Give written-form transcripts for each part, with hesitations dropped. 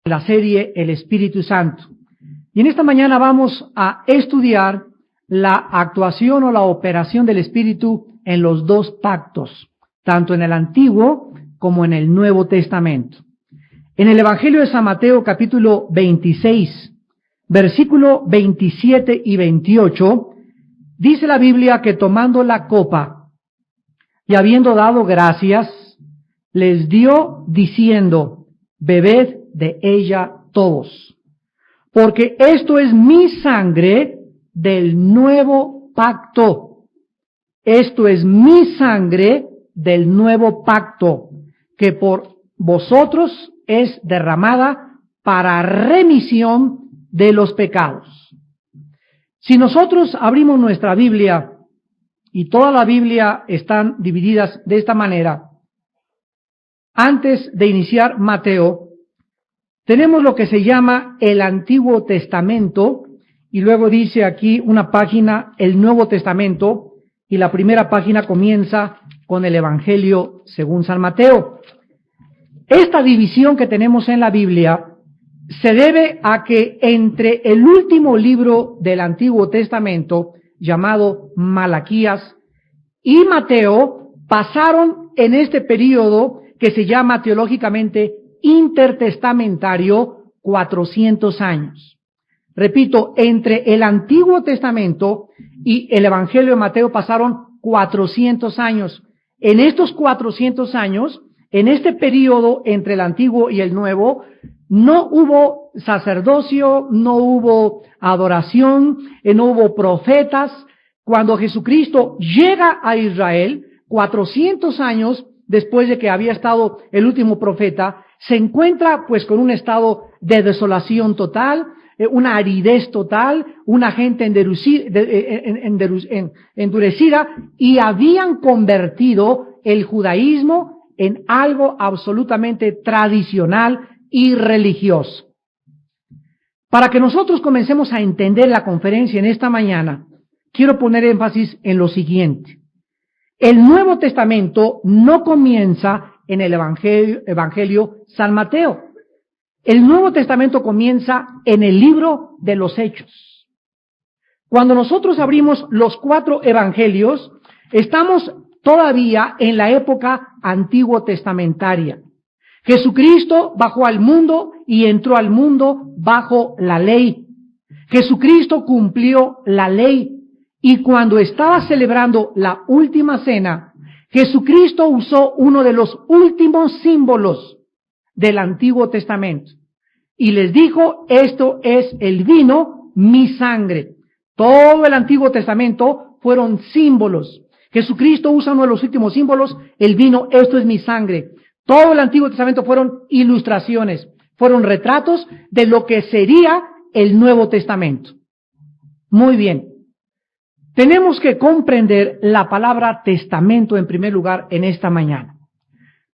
la serie El Espíritu Santo. Y en esta mañana vamos a estudiar la actuación o la operación del Espíritu en los dos pactos, tanto en el Antiguo como en el Nuevo Testamento. En el Evangelio de San Mateo, capítulo 26, versículo 27 y 28, dice la Biblia que tomando la copa y habiendo dado gracias, les dio diciendo: bebed de ella todos, porque esto es mi sangre del nuevo pacto. Esto es mi sangre del nuevo pacto, que por vosotros es derramada para remisión de los pecados. Si nosotros abrimos nuestra Biblia, y toda la Biblia están divididas de esta manera, antes de iniciar Mateo, tenemos lo que se llama el Antiguo Testamento, y luego dice aquí una página, el Nuevo Testamento, y la primera página comienza con el Evangelio según San Mateo. Esta división que tenemos en la Biblia se debe a que entre el último libro del Antiguo Testamento, llamado Malaquías, y Mateo, pasaron en este período que se llama teológicamente intertestamentario 400 años. Repito, entre el Antiguo Testamento y el Evangelio de Mateo pasaron 400 años. En estos 400 años, en este período entre el Antiguo y el Nuevo, no hubo sacerdocio, no hubo adoración, no hubo profetas. Cuando Jesucristo llega a Israel, 400 años después de que había estado el último profeta, se encuentra pues con un estado de desolación total, una aridez total, una gente endurecida, y habían convertido el judaísmo en algo absolutamente tradicional y religioso. Para que nosotros comencemos a entender la conferencia en esta mañana, quiero poner énfasis en lo siguiente. El Nuevo Testamento no comienza en el Evangelio San Mateo. El Nuevo Testamento comienza en el libro de los Hechos. Cuando nosotros abrimos los 4 evangelios, estamos todavía en la época antiguo testamentaria. Jesucristo bajó al mundo y entró al mundo bajo la ley. Jesucristo cumplió la ley. Y cuando estaba celebrando la última cena, Jesucristo usó uno de los últimos símbolos del Antiguo Testamento. Y les dijo: esto es el vino, mi sangre. Todo el Antiguo Testamento fueron símbolos. Jesucristo usa uno de los últimos símbolos, el vino, esto es mi sangre. Todo el Antiguo Testamento fueron ilustraciones, fueron retratos de lo que sería el Nuevo Testamento. Muy bien. Tenemos que comprender la palabra testamento en primer lugar en esta mañana.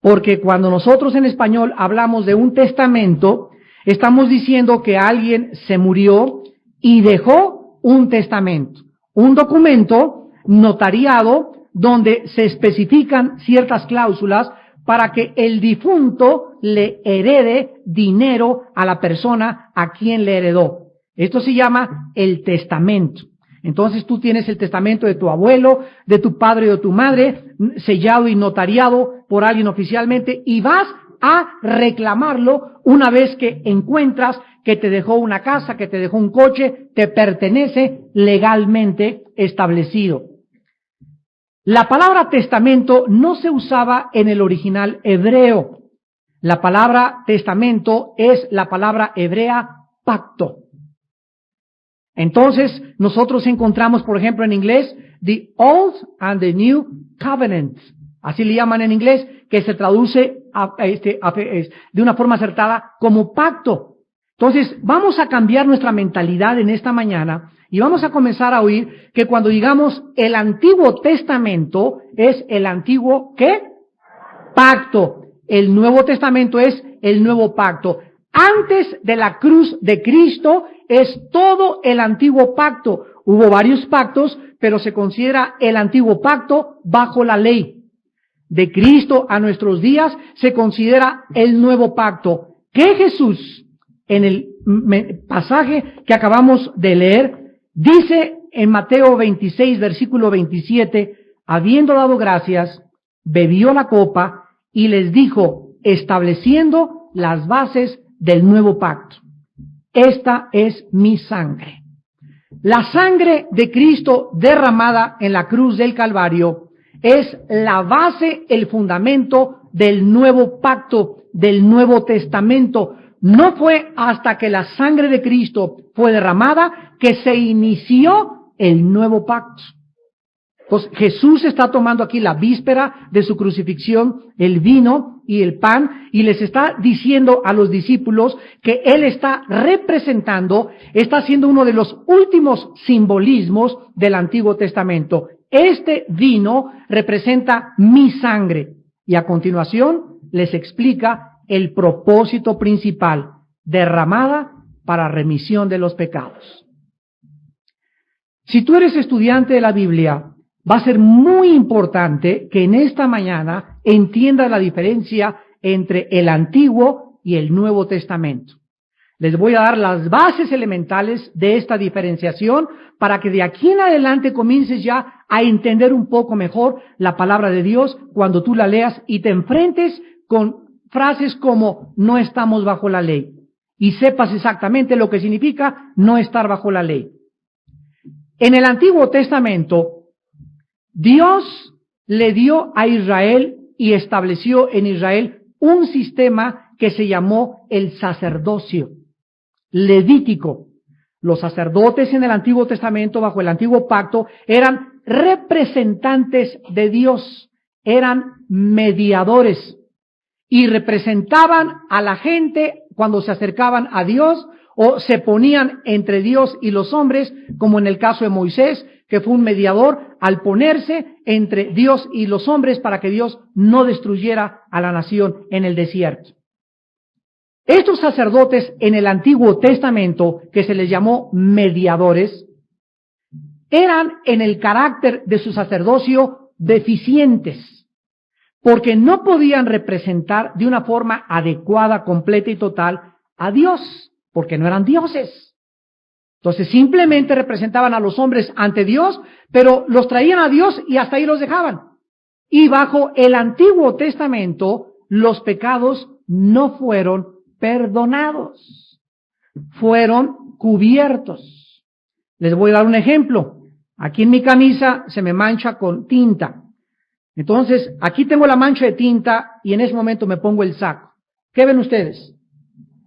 Porque cuando nosotros en español hablamos de un testamento, estamos diciendo que alguien se murió y dejó un testamento, un documento notariado donde se especifican ciertas cláusulas para que el difunto le herede dinero a la persona a quien le heredó. Esto se llama el testamento. Entonces tú tienes el testamento de tu abuelo, de tu padre o de tu madre, sellado y notariado por alguien oficialmente, y vas a reclamarlo una vez que encuentras que te dejó una casa, que te dejó un coche, te pertenece legalmente establecido. La palabra testamento no se usaba en el original hebreo. La palabra testamento es la palabra hebrea pacto. Entonces, nosotros encontramos, por ejemplo, en inglés, the Old and the New Covenant. Así le llaman en inglés, que se traduce de una forma acertada como pacto. Entonces, vamos a cambiar nuestra mentalidad en esta mañana y vamos a comenzar a oír que cuando digamos el Antiguo Testamento es el antiguo, ¿qué? Pacto. El Nuevo Testamento es el nuevo pacto. Antes de la cruz de Cristo es todo el antiguo pacto. Hubo varios pactos, pero se considera el antiguo pacto bajo la ley. De Cristo a nuestros días se considera el nuevo pacto, que Jesús en el pasaje que acabamos de leer, dice en Mateo 26, versículo 27, habiendo dado gracias, bebió la copa y les dijo, estableciendo las bases del nuevo pacto: esta es mi sangre. La sangre de Cristo derramada en la cruz del Calvario es la base, el fundamento del nuevo pacto, del Nuevo Testamento. No fue hasta que la sangre de Cristo fue derramada que se inició el nuevo pacto. Entonces, Jesús está tomando aquí la víspera de su crucifixión, el vino y el pan, y les está diciendo a los discípulos que Él está representando, está haciendo uno de los últimos simbolismos del Antiguo Testamento. Este vino representa mi sangre. Y a continuación les explica el propósito principal, derramada para remisión de los pecados. Si tú eres estudiante de la Biblia, va a ser muy importante que en esta mañana entiendas la diferencia entre el Antiguo y el Nuevo Testamento. Les voy a dar las bases elementales de esta diferenciación para que de aquí en adelante comiences ya a entender un poco mejor la palabra de Dios cuando tú la leas y te enfrentes con frases como no estamos bajo la ley y sepas exactamente lo que significa no estar bajo la ley. En el Antiguo Testamento, Dios le dio a Israel y estableció en Israel un sistema que se llamó el sacerdocio levítico. Los sacerdotes en el Antiguo Testamento, bajo el Antiguo Pacto, eran representantes de Dios, eran mediadores y representaban a la gente cuando se acercaban a Dios o se ponían entre Dios y los hombres, como en el caso de Moisés, que fue un mediador al ponerse entre Dios y los hombres para que Dios no destruyera a la nación en el desierto. Estos sacerdotes en el Antiguo Testamento, que se les llamó mediadores, eran en el carácter de su sacerdocio deficientes, porque no podían representar de una forma adecuada, completa y total a Dios, porque no eran dioses. Entonces simplemente representaban a los hombres ante Dios, pero los traían a Dios y hasta ahí los dejaban. Y bajo el Antiguo Testamento, los pecados no fueron perdonados, fueron cubiertos. Les voy a dar un ejemplo. Aquí en mi camisa se me mancha con tinta. Entonces, aquí tengo la mancha de tinta y en ese momento me pongo el saco. ¿Qué ven ustedes?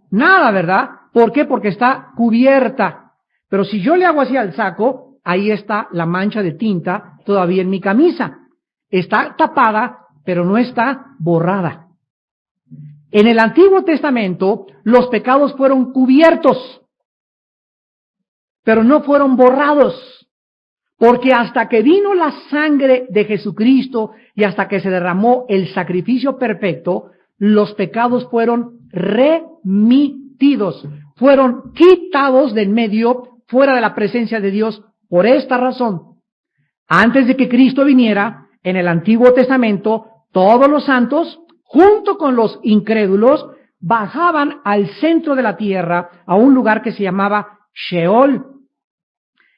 Nada, ¿verdad? ¿Por qué? Porque está cubierta. Pero si yo le hago así al saco, ahí está la mancha de tinta todavía en mi camisa. Está tapada, pero no está borrada. En el Antiguo Testamento, los pecados fueron cubiertos, pero no fueron borrados, porque hasta que vino la sangre de Jesucristo y hasta que se derramó el sacrificio perfecto, los pecados fueron remitidos, fueron quitados del medio, fuera de la presencia de Dios. Por esta razón, antes de que Cristo viniera, en el Antiguo Testamento, todos los santos, junto con los incrédulos, bajaban al centro de la tierra, a un lugar que se llamaba Sheol,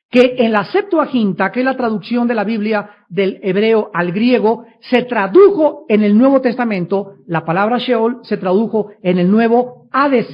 que en la Septuaginta, que es la traducción de la Biblia del hebreo al griego, se tradujo en el Nuevo Testamento, la palabra Sheol se tradujo en el nuevo Hades.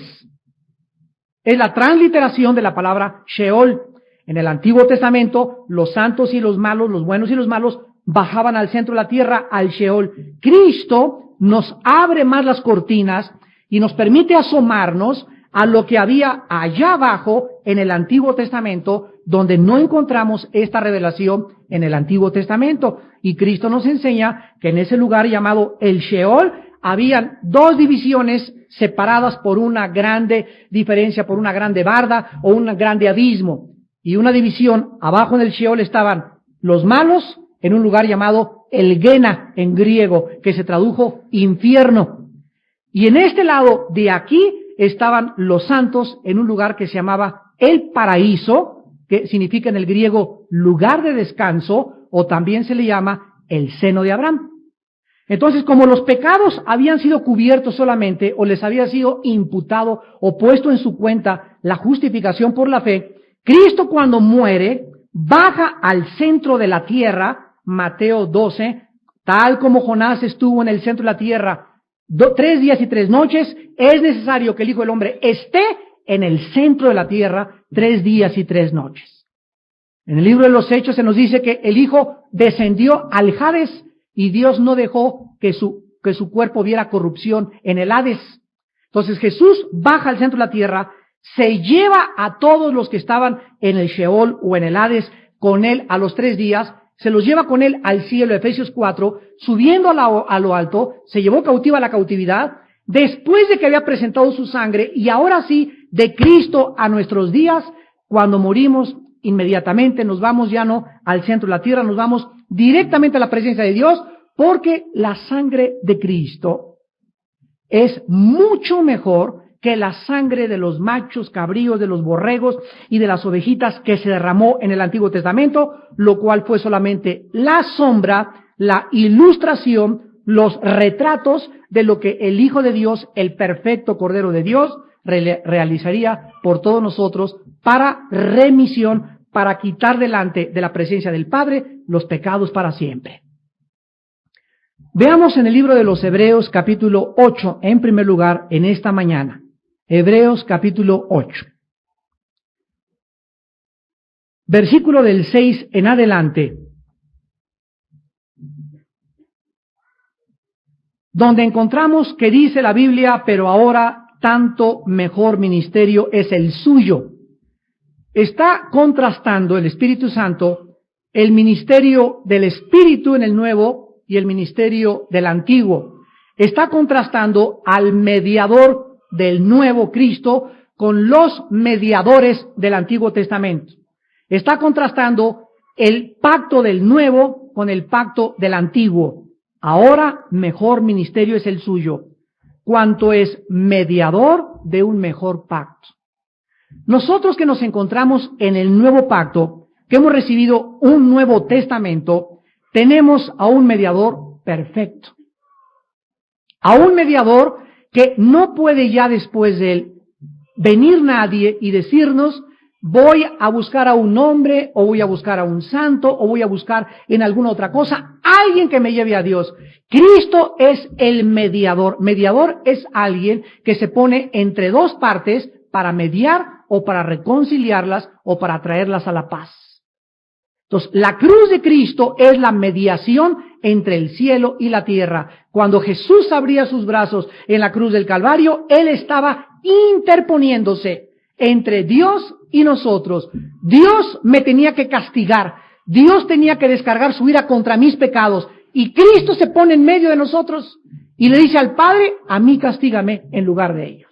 Es la transliteración de la palabra Sheol. En el Antiguo Testamento, los santos y los malos, los buenos y los malos, bajaban al centro de la tierra, al Sheol. Cristo nos abre más las cortinas y nos permite asomarnos a lo que había allá abajo en el Antiguo Testamento, donde no encontramos esta revelación en el Antiguo Testamento. Y Cristo nos enseña que en ese lugar llamado el Sheol habían dos divisiones separadas por una grande diferencia, por una grande barda o un grande abismo. Y una división abajo en el Sheol estaban los malos en un lugar llamado el Gena en griego, que se tradujo infierno. Y en este lado de aquí estaban los santos en un lugar que se llamaba el paraíso, que significa en el griego lugar de descanso, o también se le llama el seno de Abraham. Entonces, como los pecados habían sido cubiertos solamente, o les había sido imputado o puesto en su cuenta la justificación por la fe, Cristo cuando muere, baja al centro de la tierra, Mateo 12, tal como Jonás estuvo en el centro de la tierra 3 días y 3 noches, es necesario que el Hijo del Hombre esté en el centro de la tierra 3 días y 3 noches. En el libro de los Hechos se nos dice que el Hijo descendió al Hades y Dios no dejó que su cuerpo viera corrupción en el Hades. Entonces Jesús baja al centro de la tierra, se lleva a todos los que estaban en el Sheol o en el Hades con él a los 3 días, se los lleva con él al cielo, Efesios 4, subiendo a lo alto, se llevó cautiva la cautividad, después de que había presentado su sangre, y ahora sí, de Cristo a nuestros días, cuando morimos, inmediatamente nos vamos ya no al centro de la tierra, nos vamos directamente a la presencia de Dios, porque la sangre de Cristo es mucho mejor que la sangre de los machos cabríos, de los borregos y de las ovejitas que se derramó en el Antiguo Testamento, lo cual fue solamente la sombra, la ilustración, los retratos de lo que el Hijo de Dios, el perfecto Cordero de Dios, realizaría por todos nosotros para remisión, para quitar delante de la presencia del Padre los pecados para siempre. Veamos en el libro de los Hebreos capítulo 8, en primer lugar, en esta mañana. Hebreos capítulo 8. Versículo del 6 en adelante, donde encontramos que dice la Biblia, pero ahora tanto mejor ministerio es el suyo. Está contrastando el Espíritu Santo el ministerio del Espíritu en el Nuevo y el ministerio del Antiguo. Está contrastando al mediador del Nuevo Cristo con los mediadores del Antiguo Testamento. Está contrastando el pacto del Nuevo con el pacto del Antiguo. Ahora mejor ministerio es el suyo, cuanto es mediador de un mejor pacto. Nosotros que nos encontramos en el nuevo pacto, que hemos recibido un Nuevo Testamento, tenemos a un mediador perfecto. A un mediador que no puede ya después de él venir nadie y decirnos, voy a buscar a un hombre, o voy a buscar a un santo, o voy a buscar en alguna otra cosa, alguien que me lleve a Dios. Cristo es el mediador. Mediador es alguien que se pone entre dos partes para mediar o para reconciliarlas o para traerlas a la paz. Entonces, la cruz de Cristo es la mediación entre el cielo y la tierra. Cuando Jesús abría sus brazos en la cruz del Calvario, Él estaba interponiéndose entre Dios y nosotros. Dios me tenía que castigar. Dios tenía que descargar su ira contra mis pecados. Y Cristo se pone en medio de nosotros y le dice al Padre, a mí castígame en lugar de ellos.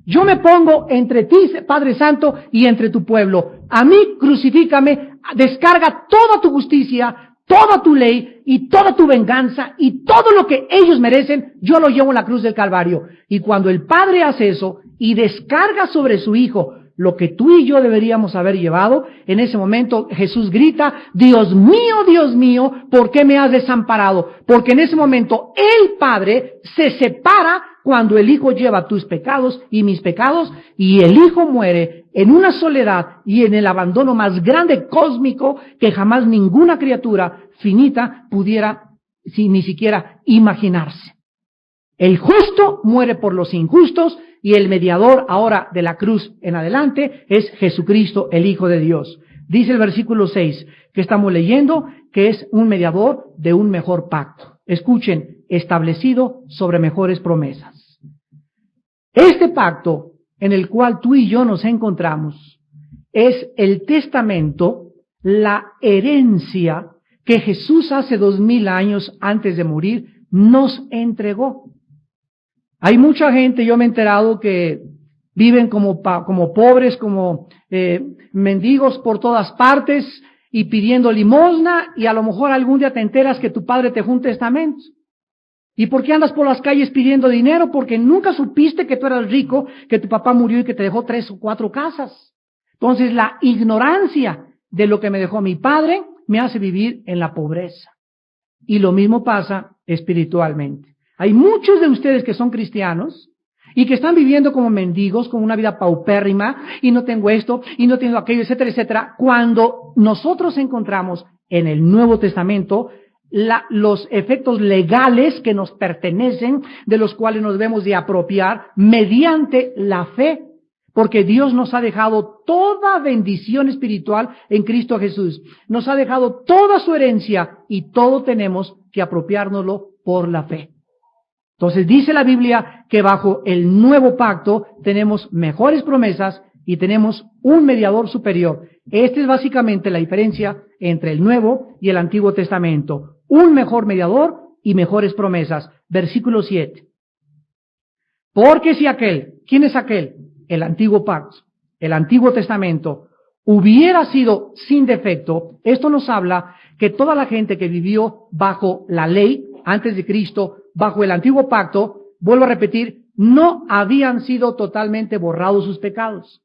Yo me pongo entre ti, Padre Santo, y entre tu pueblo. A mí crucifícame, descarga toda tu justicia, toda tu ley y toda tu venganza y todo lo que ellos merecen, yo lo llevo en la cruz del Calvario. Y cuando el Padre hace eso y descarga sobre su Hijo lo que tú y yo deberíamos haber llevado, en ese momento Jesús grita, Dios mío, ¿por qué me has desamparado? Porque en ese momento el Padre se separa cuando el Hijo lleva tus pecados y mis pecados, y el Hijo muere en una soledad y en el abandono más grande cósmico que jamás ninguna criatura finita pudiera ni siquiera imaginarse. El justo muere por los injustos y el mediador ahora de la cruz en adelante es Jesucristo, el Hijo de Dios. Dice el versículo 6 que estamos leyendo que es un mediador de un mejor pacto. Escuchen, establecido sobre mejores promesas. Este pacto en el cual tú y yo nos encontramos es el testamento, la herencia que Jesús hace 2000 años antes de morir nos entregó. Hay mucha gente, yo me he enterado, que viven como pobres, como mendigos por todas partes y pidiendo limosna, y a lo mejor algún día te enteras que tu padre te dejó un testamento. ¿Y por qué andas por las calles pidiendo dinero? Porque nunca supiste que tú eras rico, que tu papá murió y que te dejó 3 o 4 casas. Entonces la ignorancia de lo que me dejó mi padre me hace vivir en la pobreza. Y lo mismo pasa espiritualmente. Hay muchos de ustedes que son cristianos y que están viviendo como mendigos, con una vida paupérrima, y no tengo esto, y no tengo aquello, etcétera, etcétera, cuando nosotros encontramos en el Nuevo Testamento los efectos legales que nos pertenecen, de los cuales nos debemos de apropiar mediante la fe, porque Dios nos ha dejado toda bendición espiritual en Cristo Jesús, nos ha dejado toda su herencia y todo tenemos que apropiárnoslo por la fe. Entonces dice la Biblia que bajo el nuevo pacto tenemos mejores promesas y tenemos un mediador superior. Esta es básicamente la diferencia entre el Nuevo y el Antiguo Testamento. Un mejor mediador y mejores promesas. Versículo 7. Porque si aquel, ¿quién es aquel? El Antiguo Pacto, el Antiguo Testamento, hubiera sido sin defecto, esto nos habla que toda la gente que vivió bajo la ley antes de Cristo, bajo el Antiguo Pacto, vuelvo a repetir, no habían sido totalmente borrados sus pecados.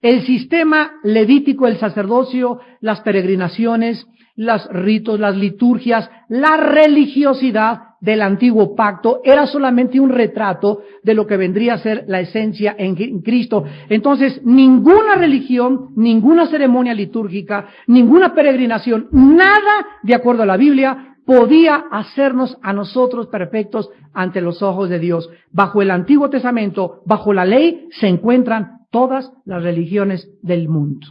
El sistema levítico, el sacerdocio, las peregrinaciones, los ritos, las liturgias, la religiosidad del Antiguo Pacto era solamente un retrato de lo que vendría a ser la esencia en Cristo. Entonces, ninguna religión, ninguna ceremonia litúrgica, ninguna peregrinación, nada de acuerdo a la Biblia podía hacernos a nosotros perfectos ante los ojos de Dios. Bajo el Antiguo Testamento, bajo la ley, se encuentran todas las religiones del mundo.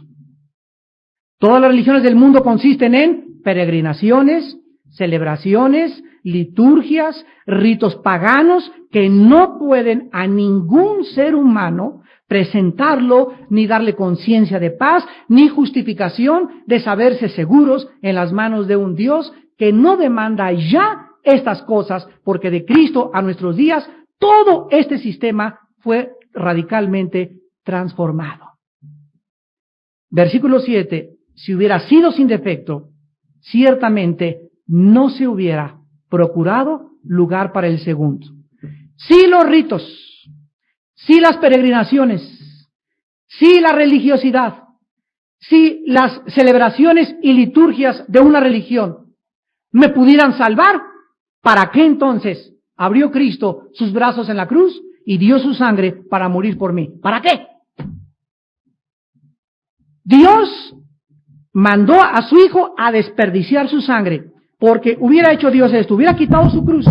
Todas las religiones del mundo consisten en peregrinaciones, celebraciones, liturgias, ritos paganos que no pueden a ningún ser humano presentarlo, ni darle conciencia de paz, ni justificación de saberse seguros en las manos de un Dios que no demanda ya estas cosas, porque de Cristo a nuestros días todo este sistema fue radicalmente transformado. Versículo 7. Si hubiera sido sin defecto, ciertamente no se hubiera procurado lugar para el segundo. Si los ritos, si las peregrinaciones, si la religiosidad, si las celebraciones y liturgias de una religión me pudieran salvar, ¿para qué entonces abrió Cristo sus brazos en la cruz y dio su sangre para morir por mí? ¿Para qué? Dios mandó a su Hijo a desperdiciar su sangre, porque hubiera hecho Dios esto, hubiera quitado su cruz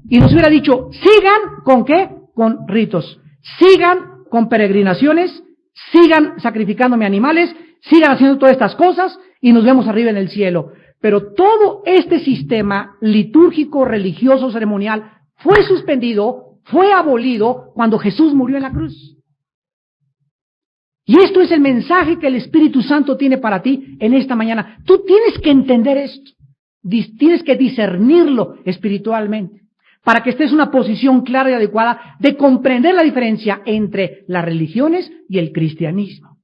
y nos hubiera dicho, sigan ¿con qué? Con ritos, sigan con peregrinaciones, sigan sacrificándome animales, sigan haciendo todas estas cosas y nos vemos arriba en el cielo. Pero todo este sistema litúrgico, religioso, ceremonial fue suspendido, fue abolido cuando Jesús murió en la cruz. Y esto es el mensaje que el Espíritu Santo tiene para ti en esta mañana. Tú tienes que entender esto, tienes que discernirlo espiritualmente, para que estés en una posición clara y adecuada de comprender la diferencia entre las religiones y el cristianismo.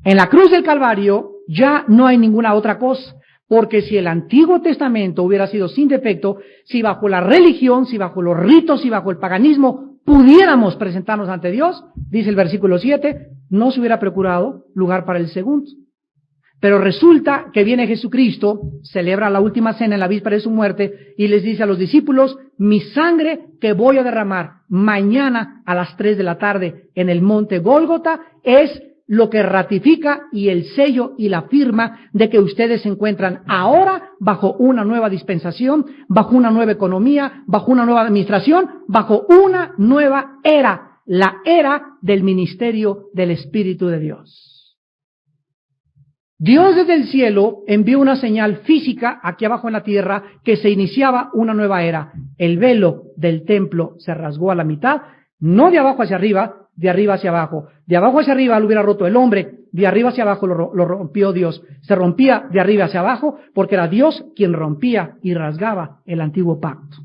En la cruz del Calvario ya no hay ninguna otra cosa, porque si el Antiguo Testamento hubiera sido sin defecto, si bajo la religión, si bajo los ritos, si bajo el paganismo pudiéramos presentarnos ante Dios, dice el versículo 7, no se hubiera procurado lugar para el segundo. Pero resulta que viene Jesucristo, celebra la última cena en la víspera de su muerte y les dice a los discípulos, mi sangre que voy a derramar mañana a las 3 de la tarde en el monte Gólgota es lo que ratifica y el sello y la firma de que ustedes se encuentran ahora bajo una nueva dispensación, bajo una nueva economía, bajo una nueva administración, bajo una nueva era, la era del ministerio del Espíritu de Dios. Dios desde el cielo envió una señal física aquí abajo en la tierra que se iniciaba una nueva era. El velo del templo se rasgó a la mitad, no de abajo hacia arriba, de arriba hacia abajo. De abajo hacia arriba lo hubiera roto el hombre, de arriba hacia abajo lo rompió Dios. Se rompía de arriba hacia abajo porque era Dios quien rompía y rasgaba el antiguo pacto.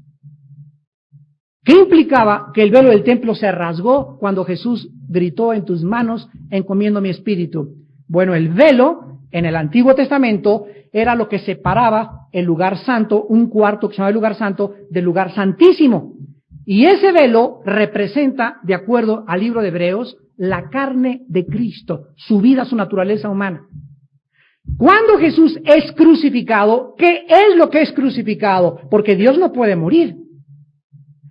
¿Qué implicaba que el velo del templo se rasgó cuando Jesús gritó, en tus manos encomiendo mi espíritu? Bueno, el velo en el Antiguo Testamento era lo que separaba el lugar santo, un cuarto que se llama el lugar santo, del lugar santísimo. Y ese velo representa, de acuerdo al libro de Hebreos, la carne de Cristo, su vida, su naturaleza humana. Cuando Jesús es crucificado, ¿qué es lo que es crucificado? Porque Dios no puede morir.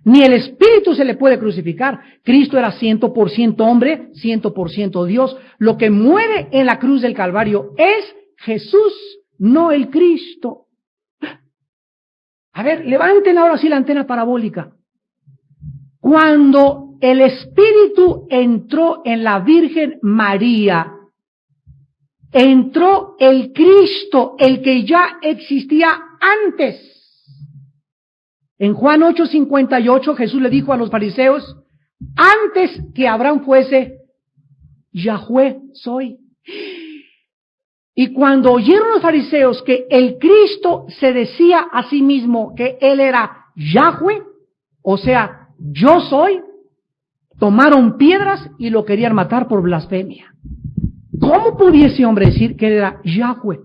Ni el Espíritu se le puede crucificar. Cristo era 100% hombre, 100% Dios. Lo que muere en la cruz del Calvario es Jesús, no el Cristo. A ver, levanten ahora sí la antena parabólica. Cuando el Espíritu entró en la Virgen María, entró el Cristo, el que ya existía antes. En Juan 8:58 Jesús le dijo a los fariseos, antes que Abraham fuese, Yahweh soy. Y cuando oyeron los fariseos que el Cristo se decía a sí mismo que él era Yahweh, o sea, yo soy, tomaron piedras y lo querían matar por blasfemia. ¿Cómo pudiese hombre decir que él era Yahweh?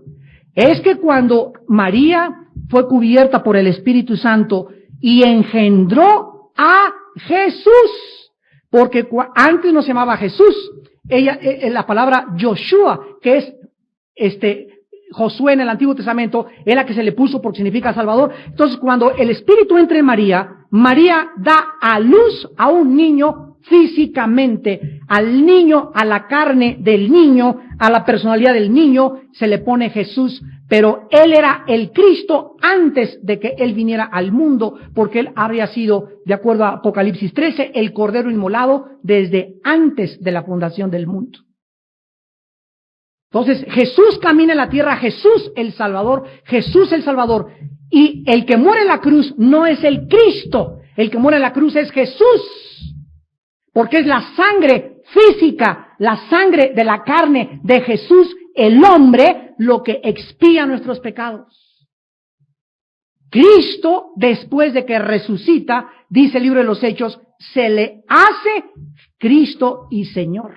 Es que cuando María fue cubierta por el Espíritu Santo y engendró a Jesús, porque antes no se llamaba Jesús, la palabra Yoshua, que es Josué en el Antiguo Testamento, es la que se le puso porque significa Salvador. Entonces, cuando el Espíritu entra en María, María da a luz a un niño físicamente, al niño, a la carne del niño, a la personalidad del niño, se le pone Jesús, pero él era el Cristo antes de que él viniera al mundo, porque él había sido, de acuerdo a Apocalipsis 13, el Cordero inmolado desde antes de la fundación del mundo. Entonces, Jesús camina en la tierra, Jesús el Salvador, y el que muere en la cruz no es el Cristo, el que muere en la cruz es Jesús, porque es la sangre física, la sangre de la carne de Jesús, el hombre, lo que expía nuestros pecados. Cristo, después de que resucita, dice el libro de los Hechos, se le hace Cristo y Señor.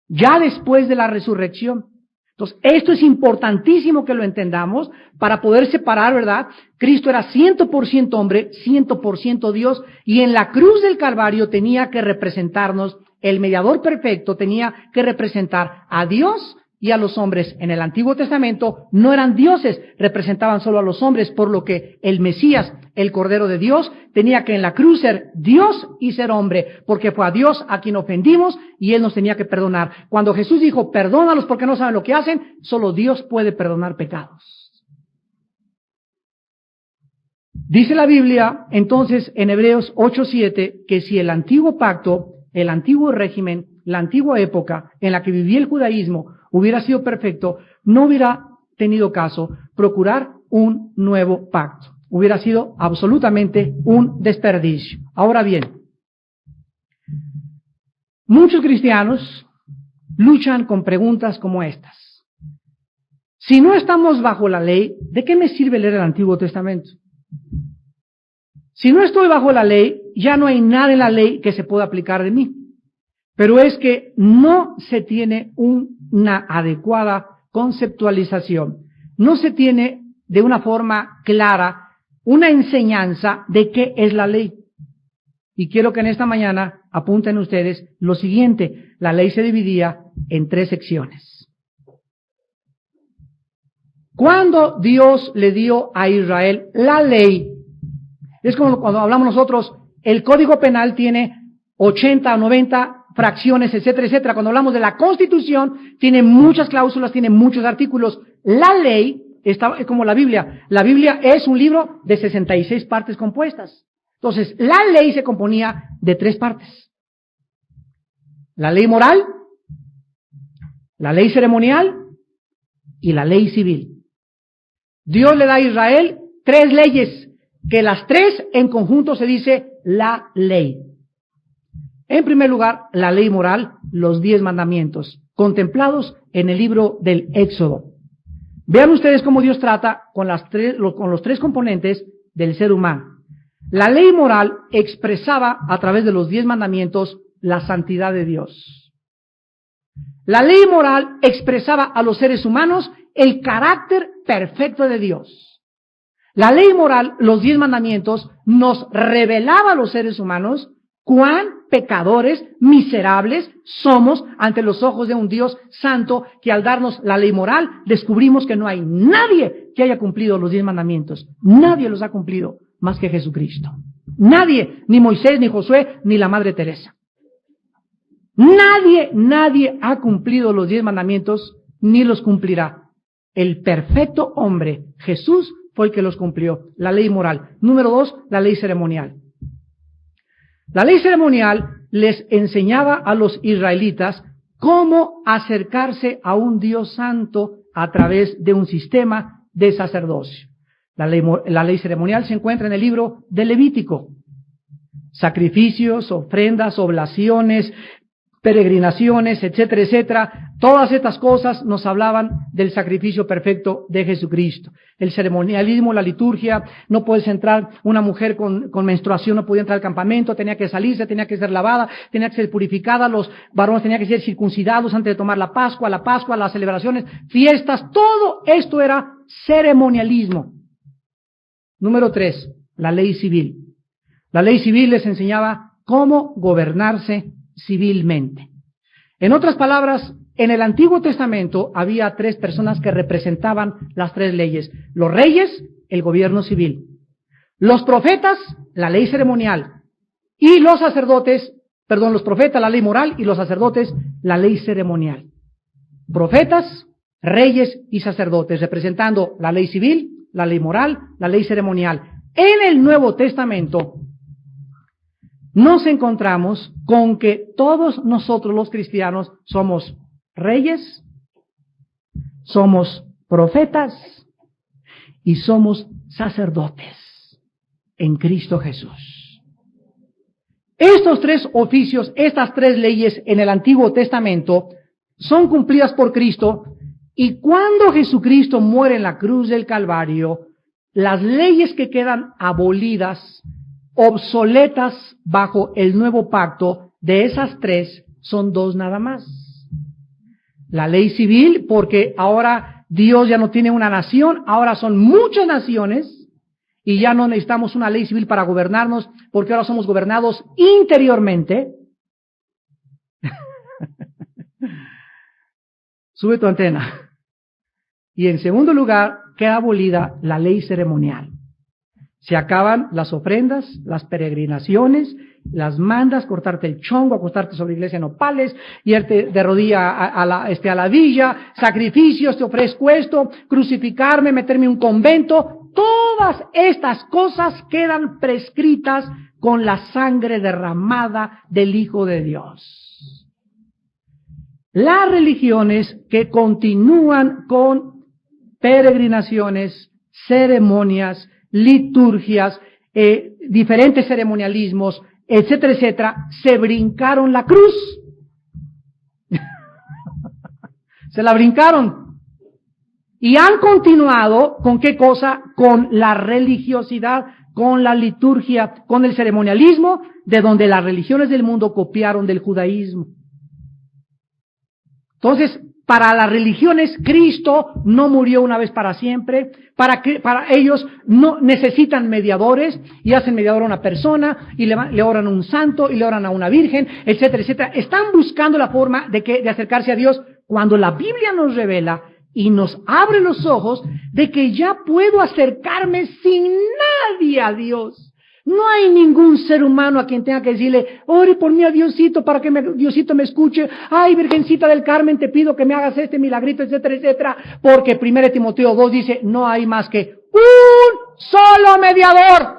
Ya después de la resurrección. Entonces, esto es importantísimo que lo entendamos para poder separar, ¿verdad? Cristo era 100% hombre, 100% Dios, y en la cruz del Calvario tenía que representarnos, el mediador perfecto tenía que representar a Dios y a los hombres. En el Antiguo Testamento no eran dioses, representaban solo a los hombres, por lo que el Mesías, el Cordero de Dios, tenía que en la cruz ser Dios y ser hombre, porque fue a Dios a quien ofendimos y Él nos tenía que perdonar. Cuando Jesús dijo, perdónalos porque no saben lo que hacen, solo Dios puede perdonar pecados. Dice la Biblia, entonces, en Hebreos 8:7, que si el antiguo pacto, el antiguo régimen, la antigua época en la que vivía el judaísmo hubiera sido perfecto, no hubiera tenido caso procurar un nuevo pacto. Hubiera sido absolutamente un desperdicio. Ahora bien, muchos cristianos luchan con preguntas como estas. Si no estamos bajo la ley, ¿de qué me sirve leer el Antiguo Testamento? Si no estoy bajo la ley, ya no hay nada en la ley que se pueda aplicar de mí. Pero es que no se tiene una adecuada conceptualización, no se tiene de una forma clara una enseñanza de qué es la ley. Y quiero que en esta mañana apunten ustedes lo siguiente: la ley se dividía en 3 secciones. Cuando Dios le dio a Israel la ley, es como cuando hablamos nosotros, el Código Penal tiene 80 o 90 fracciones, etcétera, etcétera. Cuando hablamos de la Constitución, tiene muchas cláusulas, tiene muchos artículos. La ley es como la Biblia. La Biblia es un libro de 66 partes compuestas. Entonces, la ley se componía de 3 partes. La ley moral, la ley ceremonial y la ley civil. Dios le da a Israel 3 leyes, que las 3 en conjunto se dice la ley. En primer lugar, la ley moral, los 10 mandamientos, contemplados en el libro del Éxodo. Vean ustedes cómo Dios trata con los 3 componentes del ser humano. La ley moral expresaba a través de los 10 mandamientos la santidad de Dios. La ley moral expresaba a los seres humanos el carácter perfecto de Dios. La ley moral, los 10 mandamientos, nos revelaba a los seres humanos cuán pecadores, miserables somos ante los ojos de un Dios santo que al darnos la ley moral descubrimos que no hay nadie que haya cumplido los 10 mandamientos. Nadie los ha cumplido más que Jesucristo. Nadie, ni Moisés, ni Josué, ni la Madre Teresa. Nadie ha cumplido los 10 mandamientos ni los cumplirá. El perfecto hombre, Jesús, fue el que los cumplió. La ley moral. Número 2, la ley ceremonial. La ley ceremonial les enseñaba a los israelitas cómo acercarse a un Dios santo a través de un sistema de sacerdocio. La ley ceremonial se encuentra en el libro de Levítico. Sacrificios, ofrendas, oblaciones, peregrinaciones, etcétera, etcétera. Todas estas cosas nos hablaban del sacrificio perfecto de Jesucristo. El ceremonialismo, la liturgia, no puedes entrar, una mujer con menstruación no podía entrar al campamento, tenía que salirse, tenía que ser lavada, tenía que ser purificada, los varones tenían que ser circuncidados antes de tomar la Pascua, las celebraciones, fiestas, todo esto era ceremonialismo. Número 3, la ley civil. La ley civil les enseñaba cómo gobernarse civilmente. En otras palabras, en el Antiguo Testamento había 3 personas que representaban las 3 leyes. Los reyes, el gobierno civil. Los profetas, la ley ceremonial. Y los sacerdotes, los profetas, la ley moral, y los sacerdotes, la ley ceremonial. Profetas, reyes y sacerdotes, representando la ley civil, la ley moral, la ley ceremonial. En el Nuevo Testamento nos encontramos con que todos nosotros los cristianos somos reyes, somos profetas y somos sacerdotes en Cristo Jesús. Estos 3 oficios, estas 3 leyes en el Antiguo Testamento son cumplidas por Cristo, y cuando Jesucristo muere en la cruz del Calvario, las leyes que quedan abolidas, obsoletas bajo el nuevo pacto, de esas 3 son 2 nada más. La ley civil, porque ahora Dios ya no tiene una nación, ahora son muchas naciones, y ya no necesitamos una ley civil para gobernarnos, porque ahora somos gobernados interiormente. Sube tu antena. Y en segundo lugar, queda abolida la ley ceremonial. Se acaban las ofrendas, las peregrinaciones, las mandas, cortarte el chongo, acostarte sobre la iglesia de nopales, irte de rodilla a la villa, sacrificios, te ofrezco esto, crucificarme, meterme en un convento. Todas estas cosas quedan prescritas con la sangre derramada del Hijo de Dios. Las religiones que continúan con peregrinaciones, ceremonias, liturgias, diferentes ceremonialismos, etcétera, etcétera, se brincaron la cruz. Se la brincaron. Y han continuado ¿con qué cosa? Con la religiosidad, con la liturgia, con el ceremonialismo, de donde las religiones del mundo copiaron del judaísmo. Entonces, para las religiones, Cristo no murió una vez para siempre. Para ellos no necesitan mediadores, y hacen mediador a una persona, y le oran a un santo, y le oran a una virgen, etcétera, etcétera. Están buscando la forma de acercarse a Dios, cuando la Biblia nos revela y nos abre los ojos de que ya puedo acercarme sin nadie a Dios. No hay ningún ser humano a quien tenga que decirle, ore por mí a Diosito para que Diosito me escuche. Ay, Virgencita del Carmen, te pido que me hagas este milagrito, etcétera, etcétera. Porque 1 Timoteo 2 dice, no hay más que un solo mediador.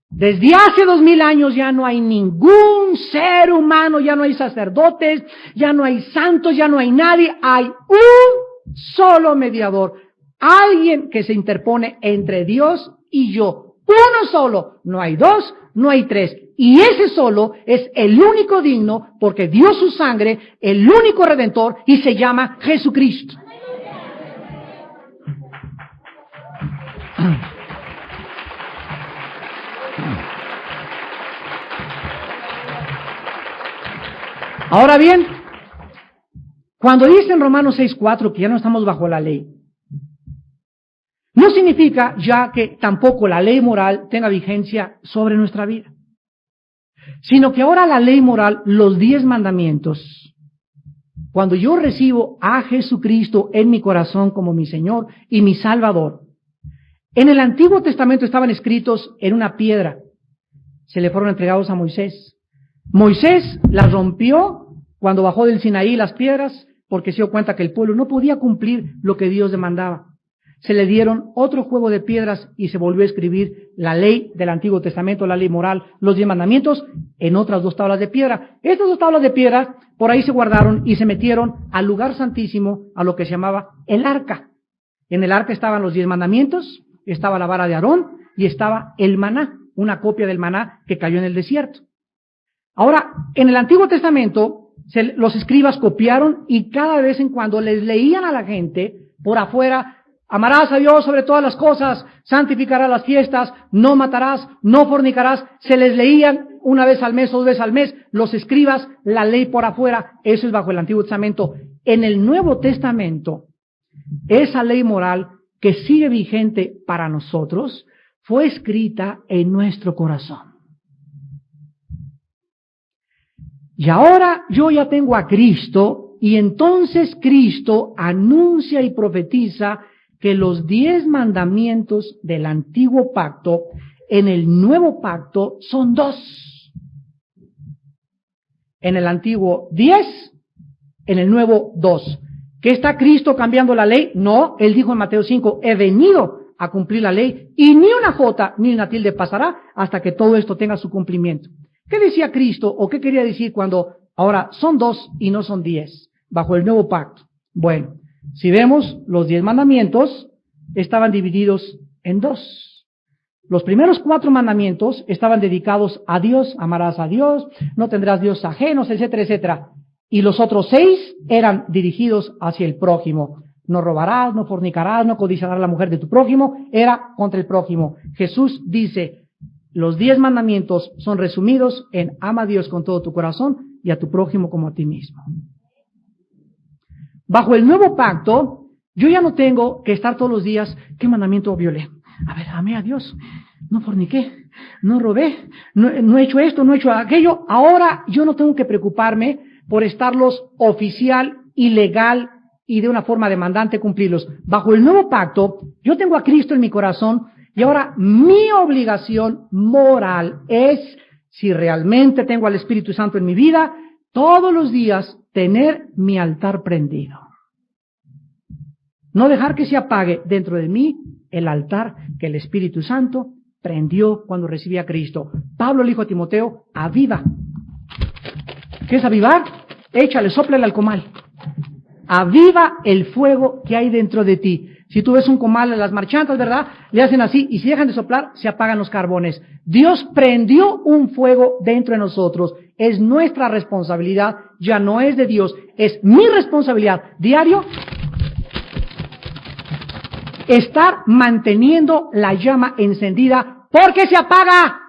Desde hace 2000 años ya no hay ningún ser humano, ya no hay sacerdotes, ya no hay santos, ya no hay nadie. Hay un solo mediador. Alguien que se interpone entre Dios y yo. Uno solo. No hay 2, no hay 3. Y ese solo es el único digno porque dio su sangre, el único redentor, y se llama Jesucristo. Ahora bien, cuando dice en Romanos 6:4 que ya no estamos bajo la ley, No significa ya que tampoco la ley moral tenga vigencia sobre nuestra vida, sino que ahora la ley moral, los 10 mandamientos, cuando yo recibo a Jesucristo en mi corazón como mi Señor y mi Salvador, en el Antiguo Testamento estaban escritos en una piedra, se le fueron entregados a Moisés. Moisés las rompió cuando bajó del Sinaí las piedras, porque se dio cuenta que el pueblo no podía cumplir lo que Dios demandaba. Se le dieron otro juego de piedras y se volvió a escribir la ley del Antiguo Testamento, la ley moral, los 10 mandamientos, en otras 2 tablas de piedra. Estas 2 tablas de piedra por ahí se guardaron y se metieron al lugar santísimo, a lo que se llamaba el arca. En el arca estaban los 10 mandamientos, estaba la vara de Aarón y estaba el maná, una copia del maná que cayó en el desierto. Ahora, en el Antiguo Testamento, los escribas copiaron y cada vez en cuando les leían a la gente por afuera: amarás a Dios sobre todas las cosas, santificarás las fiestas, no matarás, no fornicarás. Se les leían una vez al mes o 2 veces al mes los escribas la ley por afuera. Eso es bajo el Antiguo Testamento. En el Nuevo Testamento, esa ley moral que sigue vigente para nosotros fue escrita en nuestro corazón. Y ahora yo ya tengo a Cristo, y entonces Cristo anuncia y profetiza que los 10 mandamientos del antiguo pacto en el nuevo pacto son 2. En el antiguo 10, en el nuevo 2. ¿Qué está Cristo cambiando la ley? No, Él dijo en Mateo 5, he venido a cumplir la ley y ni una jota ni una tilde pasará hasta que todo esto tenga su cumplimiento. ¿Qué decía Cristo o qué quería decir cuando ahora son 2 y no son 10 bajo el nuevo pacto? Bueno, si vemos, los 10 mandamientos estaban divididos en 2. Los primeros 4 mandamientos estaban dedicados a Dios: amarás a Dios, no tendrás dioses ajenos, etcétera, etcétera. Y los otros 6 eran dirigidos hacia el prójimo: no robarás, no fornicarás, no codiciarás la mujer de tu prójimo. Era contra el prójimo. Jesús dice, los 10 mandamientos son resumidos en ama a Dios con todo tu corazón y a tu prójimo como a ti mismo. Bajo el nuevo pacto, yo ya no tengo que estar todos los días: ¿qué mandamiento violé? A ver, amé a Dios, no forniqué, no robé, no he hecho esto, no he hecho aquello. Ahora yo no tengo que preocuparme por estarlos oficial y legal y de una forma demandante cumplirlos. Bajo el nuevo pacto, yo tengo a Cristo en mi corazón y ahora mi obligación moral es, si realmente tengo al Espíritu Santo en mi vida, todos los días tener mi altar prendido. No dejar que se apague dentro de mí el altar que el Espíritu Santo prendió cuando recibí a Cristo. Pablo le dijo a Timoteo: aviva. ¿Qué es avivar? Échale, sóplale al comal. Aviva el fuego que hay dentro de ti. Si tú ves un comal en las marchantas, ¿verdad? Le hacen así y si dejan de soplar, se apagan los carbones. Dios prendió un fuego dentro de nosotros. Es nuestra responsabilidad, ya no es de Dios, es mi responsabilidad diario estar manteniendo la llama encendida, porque se apaga.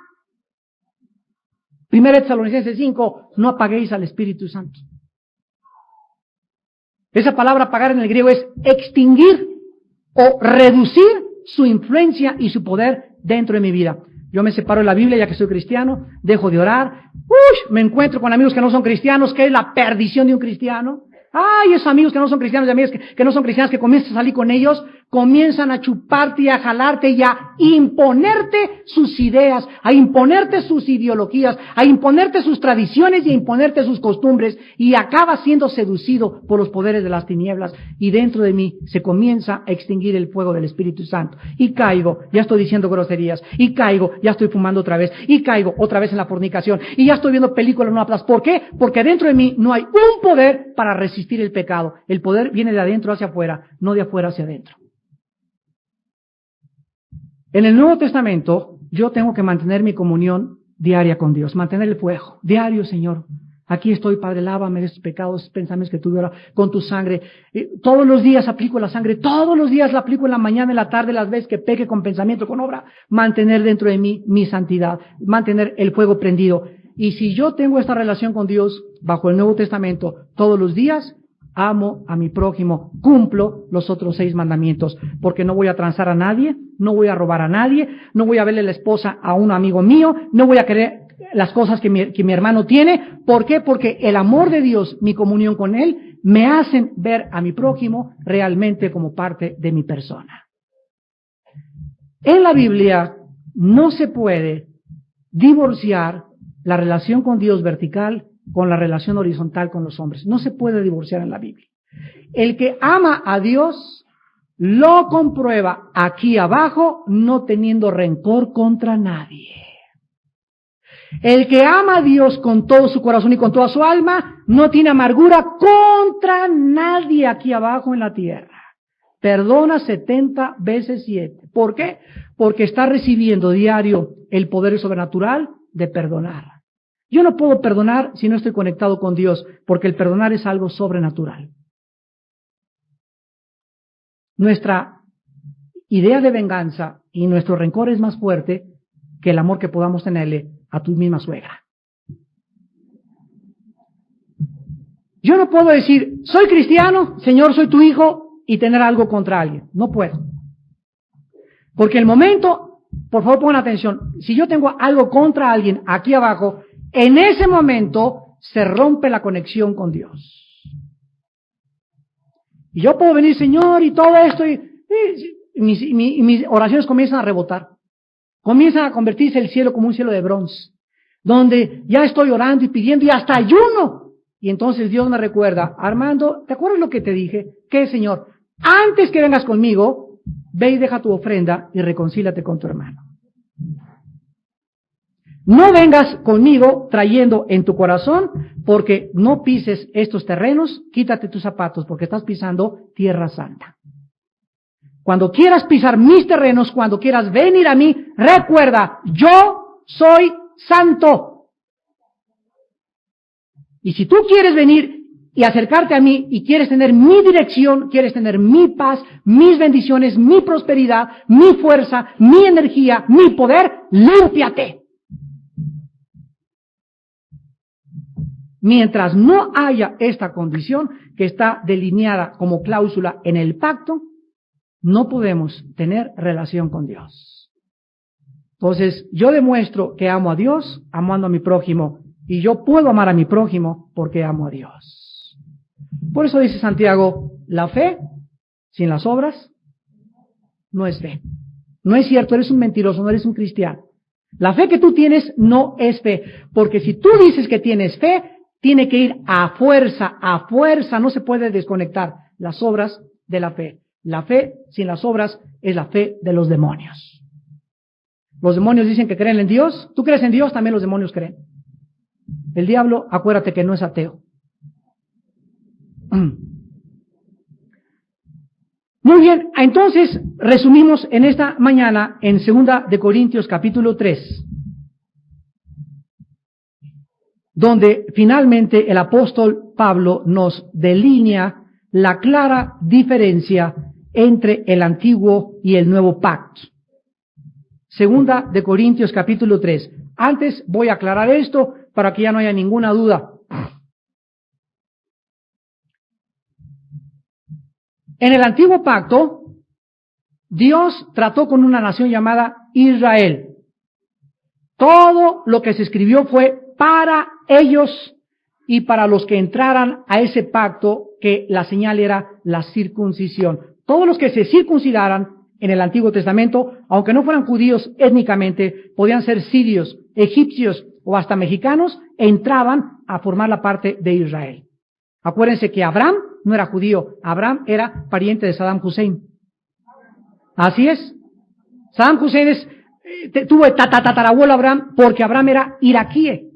1 Tesalonicenses 5, no apaguéis al Espíritu Santo. Esa palabra apagar en el griego es extinguir o reducir su influencia y su poder dentro de mi vida. Yo me separo de la Biblia ya que soy cristiano, dejo de orar, me encuentro con amigos que no son cristianos, que es la perdición de un cristiano. Ay, esos amigos que no son cristianos y amigas que no son cristianas, que comienzas a salir con ellos, comienzan a chuparte y a jalarte y a imponerte sus ideas, a imponerte sus ideologías, a imponerte sus tradiciones y a imponerte sus costumbres, y acabas siendo seducido por los poderes de las tinieblas, y dentro de mí se comienza a extinguir el fuego del Espíritu Santo, y caigo, ya estoy diciendo groserías, y caigo, ya estoy fumando otra vez, y caigo otra vez en la fornicación, y ya estoy viendo películas no aptas. ¿Por qué? Porque dentro de mí no hay un poder para resistir el pecado. El poder viene de adentro hacia afuera, no de afuera hacia adentro. En el Nuevo Testamento, yo tengo que mantener mi comunión diaria con Dios, mantener el fuego diario. Señor, aquí estoy, Padre, lávame de estos pecados, pensamientos que tuve ahora con tu sangre. Todos los días aplico la sangre, todos los días la aplico en la mañana, en la tarde, las veces que peque con pensamiento, con obra. Mantener dentro de mí mi santidad, mantener el fuego prendido. Y si yo tengo esta relación con Dios bajo el Nuevo Testamento todos los días, amo a mi prójimo, cumplo los otros 6 mandamientos, porque no voy a transar a nadie, no voy a robar a nadie, no voy a verle la esposa a un amigo mío, no voy a querer las cosas que mi hermano tiene. ¿Por qué? Porque el amor de Dios, mi comunión con Él, me hacen ver a mi prójimo realmente como parte de mi persona. En la Biblia no se puede divorciar la relación con Dios vertical con la relación horizontal con los hombres. No se puede divorciar en la Biblia. El que ama a Dios lo comprueba aquí abajo, no teniendo rencor contra nadie. El que ama a Dios con todo su corazón y con toda su alma, no tiene amargura contra nadie aquí abajo en la tierra. Perdona 70 veces 7. ¿Por qué? Porque está recibiendo diario el poder sobrenatural de perdonar. Yo no puedo perdonar si no estoy conectado con Dios, porque el perdonar es algo sobrenatural. Nuestra idea de venganza y nuestro rencor es más fuerte que el amor que podamos tenerle a tu misma suegra. Yo no puedo decir, soy cristiano, Señor, soy tu hijo, y tener algo contra alguien. No puedo. Porque el momento, por favor pongan atención, si yo tengo algo contra alguien aquí abajo, en ese momento se rompe la conexión con Dios. Y yo puedo venir, Señor, y todo esto, y mis oraciones comienzan a rebotar. Comienzan a convertirse el cielo como un cielo de bronce, donde ya estoy orando y pidiendo y hasta ayuno. Y entonces Dios me recuerda, Armando, ¿te acuerdas lo que te dije? ¿Qué, Señor? Antes que vengas conmigo, ve y deja tu ofrenda y reconcílate con tu hermano. No vengas conmigo trayendo en tu corazón, porque no pises estos terrenos, quítate tus zapatos, porque estás pisando tierra santa. Cuando quieras pisar mis terrenos, cuando quieras venir a mí, recuerda, yo soy santo. Y si tú quieres venir y acercarte a mí y quieres tener mi dirección, quieres tener mi paz, mis bendiciones, mi prosperidad, mi fuerza, mi energía, mi poder, límpiate. Mientras no haya esta condición que está delineada como cláusula en el pacto, no podemos tener relación con Dios. Entonces, yo demuestro que amo a Dios amando a mi prójimo, y yo puedo amar a mi prójimo porque amo a Dios. Por eso dice Santiago, la fe sin las obras no es fe. No es cierto, eres un mentiroso, no eres un cristiano. La fe que tú tienes no es fe, porque si tú dices que tienes fe, tiene que ir a fuerza, no se puede desconectar las obras de la fe. La fe sin las obras es la fe de los demonios. Los demonios dicen que creen en Dios. ¿Tú crees en Dios? También los demonios creen. El diablo, acuérdate que no es ateo. Muy bien, entonces resumimos en esta mañana en 2 de Corintios capítulo 3, donde finalmente el apóstol Pablo nos delinea la clara diferencia entre el antiguo y el nuevo pacto. 2 de Corintios capítulo 3. Antes voy a aclarar esto para que ya no haya ninguna duda. En el antiguo pacto, Dios trató con una nación llamada Israel. Todo lo que se escribió fue para ellos y para los que entraran a ese pacto, que la señal era la circuncisión. Todos los que se circuncidaran en el Antiguo Testamento, aunque no fueran judíos étnicamente, podían ser sirios, egipcios o hasta mexicanos, entraban a formar la parte de Israel. Acuérdense que Abraham no era judío, Abraham era pariente de Saddam Hussein. Así es. Saddam Hussein tuvo tatarabuelo Abraham, porque Abraham era iraquí.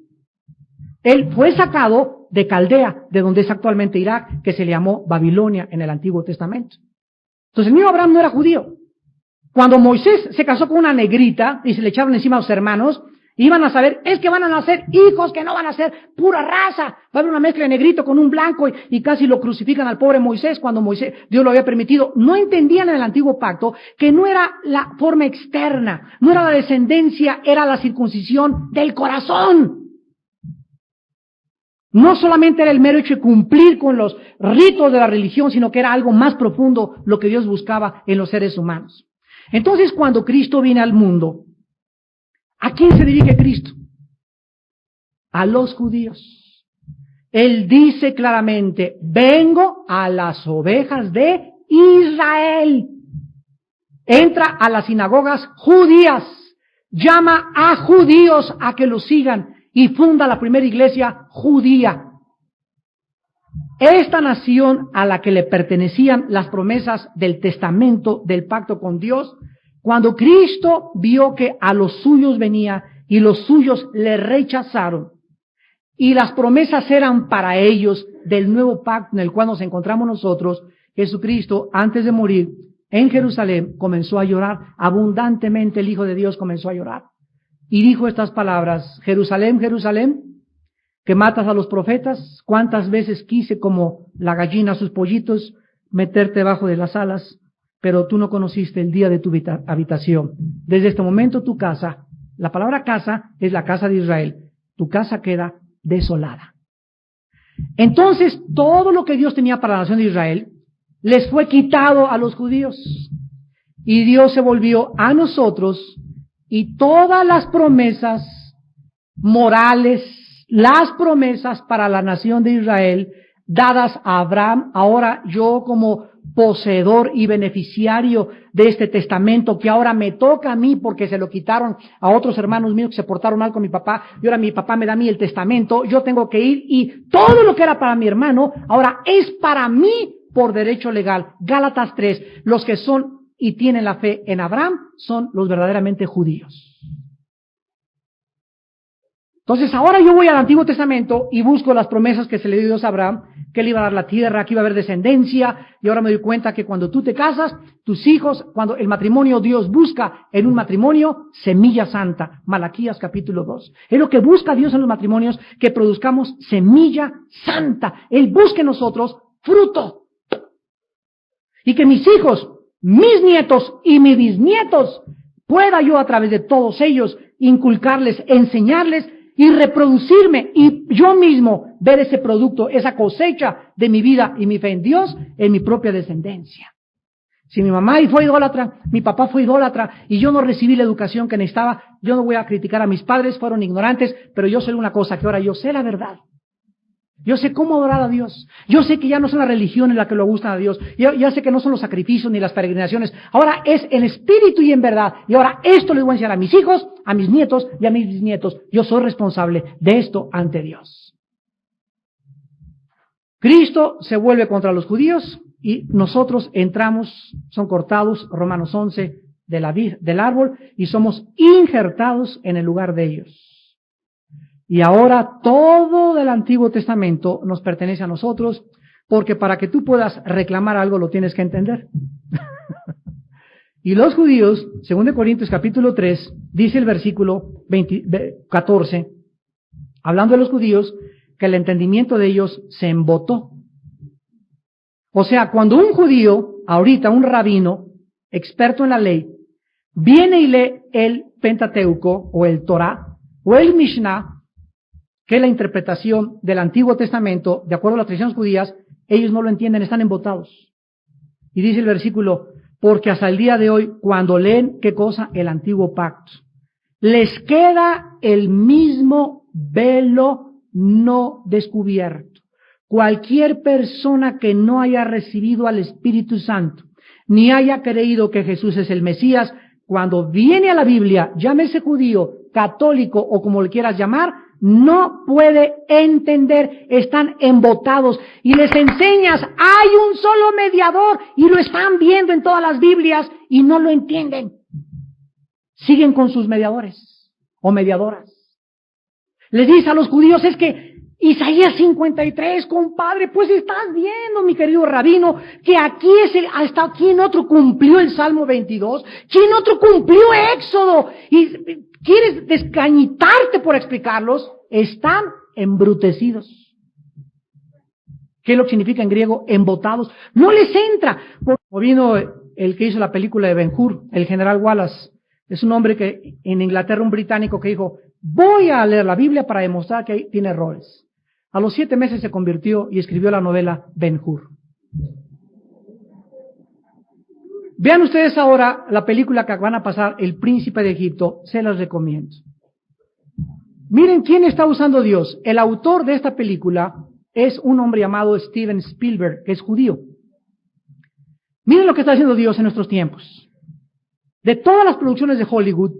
Él fue sacado de Caldea, de donde es actualmente Irak, que se le llamó Babilonia en el Antiguo Testamento. Entonces el mismo Abraham no era judío. Cuando Moisés se casó con una negrita y se le echaron encima a sus hermanos, iban a saber, es que van a nacer hijos que no van a ser pura raza. Va a haber una mezcla de negrito con un blanco y casi lo crucifican al pobre Moisés cuando Dios lo había permitido. No entendían en el antiguo pacto que no era la forma externa, no era la descendencia, era la circuncisión del corazón. No solamente era el mero hecho de cumplir con los ritos de la religión, sino que era algo más profundo lo que Dios buscaba en los seres humanos. Entonces, cuando Cristo viene al mundo, ¿a quién se dirige Cristo? A los judíos. Él dice claramente, vengo a las ovejas de Israel. Entra a las sinagogas judías, llama a judíos a que lo sigan y funda la primera iglesia judía. Esta nación a la que le pertenecían las promesas del testamento, del pacto con Dios, cuando Cristo vio que a los suyos venía y los suyos le rechazaron, y las promesas eran para ellos del nuevo pacto en el cual nos encontramos nosotros, Jesucristo, antes de morir en Jerusalén, comenzó a llorar abundantemente. El Hijo de Dios comenzó a llorar y dijo estas palabras: Jerusalén, Jerusalén, que matas a los profetas, cuántas veces quise como la gallina a sus pollitos meterte debajo de las alas, pero tú no conociste el día de tu habitación. Desde este momento tu casa, la palabra casa es la casa de Israel, tu casa queda desolada. Entonces todo lo que Dios tenía para la nación de Israel les fue quitado a los judíos, y Dios se volvió a nosotros, y todas las promesas morales, las promesas para la nación de Israel dadas a Abraham, ahora yo como poseedor y beneficiario de este testamento que ahora me toca a mí porque se lo quitaron a otros hermanos míos que se portaron mal con mi papá, y ahora mi papá me da a mí el testamento, yo tengo que ir, y todo lo que era para mi hermano ahora es para mí por derecho legal. Gálatas 3, los que son y tienen la fe en Abraham son los verdaderamente judíos. Entonces ahora yo voy al Antiguo Testamento y busco las promesas que se le dio Dios a Abraham, que él iba a dar la tierra, que iba a haber descendencia, y ahora me doy cuenta que cuando tú te casas, tus hijos, cuando el matrimonio, Dios busca en un matrimonio semilla santa. Malaquías capítulo 2. Es lo que busca Dios en los matrimonios, que produzcamos semilla santa. Él busca en nosotros fruto. Y que mis hijos, mis nietos y mis bisnietos pueda yo a través de todos ellos inculcarles, enseñarles y reproducirme, y yo mismo ver ese producto, esa cosecha de mi vida y mi fe en Dios en mi propia descendencia. Si mi mamá fue idólatra, mi papá fue idólatra y yo no recibí la educación que necesitaba, yo no voy a criticar a mis padres, fueron ignorantes, pero yo sé una cosa, que ahora yo sé la verdad. Yo sé cómo adorar a Dios. Yo sé que ya no son las religiones las que lo gustan a Dios. Ya sé que no son los sacrificios ni las peregrinaciones. Ahora es en espíritu y en verdad. Y ahora esto le voy a enseñar a mis hijos, a mis nietos y a mis bisnietos. Yo soy responsable de esto ante Dios. Cristo se vuelve contra los judíos y nosotros entramos, son cortados, Romanos 11, del árbol, y somos injertados en el lugar de ellos. Y ahora todo del Antiguo Testamento nos pertenece a nosotros, porque para que tú puedas reclamar algo lo tienes que entender. Y los judíos, 2 Corintios capítulo 3, dice el versículo 14, hablando de los judíos, que el entendimiento de ellos se embotó. O sea, cuando un judío, ahorita un rabino, experto en la ley, viene y lee el Pentateuco, o el Torah, o el Mishnah, que es la interpretación del Antiguo Testamento, de acuerdo a las tradiciones judías, ellos no lo entienden, están embotados. Y dice el versículo, porque hasta el día de hoy, cuando leen, ¿qué cosa? El Antiguo Pacto, les queda el mismo velo no descubierto. Cualquier persona que no haya recibido al Espíritu Santo, ni haya creído que Jesús es el Mesías, cuando viene a la Biblia, llámese judío, católico o como le quieras llamar, no puede entender, están embotados, y les enseñas, hay un solo mediador, y lo están viendo en todas las Biblias y no lo entienden. Siguen con sus mediadores o mediadoras. Les dice a los judíos, es que Isaías 53, compadre, pues estás viendo, mi querido rabino, que aquí hasta quién otro cumplió el Salmo 22, quién otro cumplió Éxodo, y quieres descañitarte por explicarlos. Están embrutecidos. ¿Qué es lo que significa en griego? Embotados. No les entra. Como vino el que hizo la película de Ben-Hur, el general Wallace, es un hombre que en Inglaterra, un británico que dijo, voy a leer la Biblia para demostrar que tiene errores. A los 7 meses se convirtió y escribió la novela Ben-Hur. Vean ustedes ahora la película que van a pasar, El Príncipe de Egipto, se las recomiendo. Miren quién está usando Dios. El autor de esta película es un hombre llamado Steven Spielberg, que es judío. Miren lo que está haciendo Dios en nuestros tiempos. De todas las producciones de Hollywood,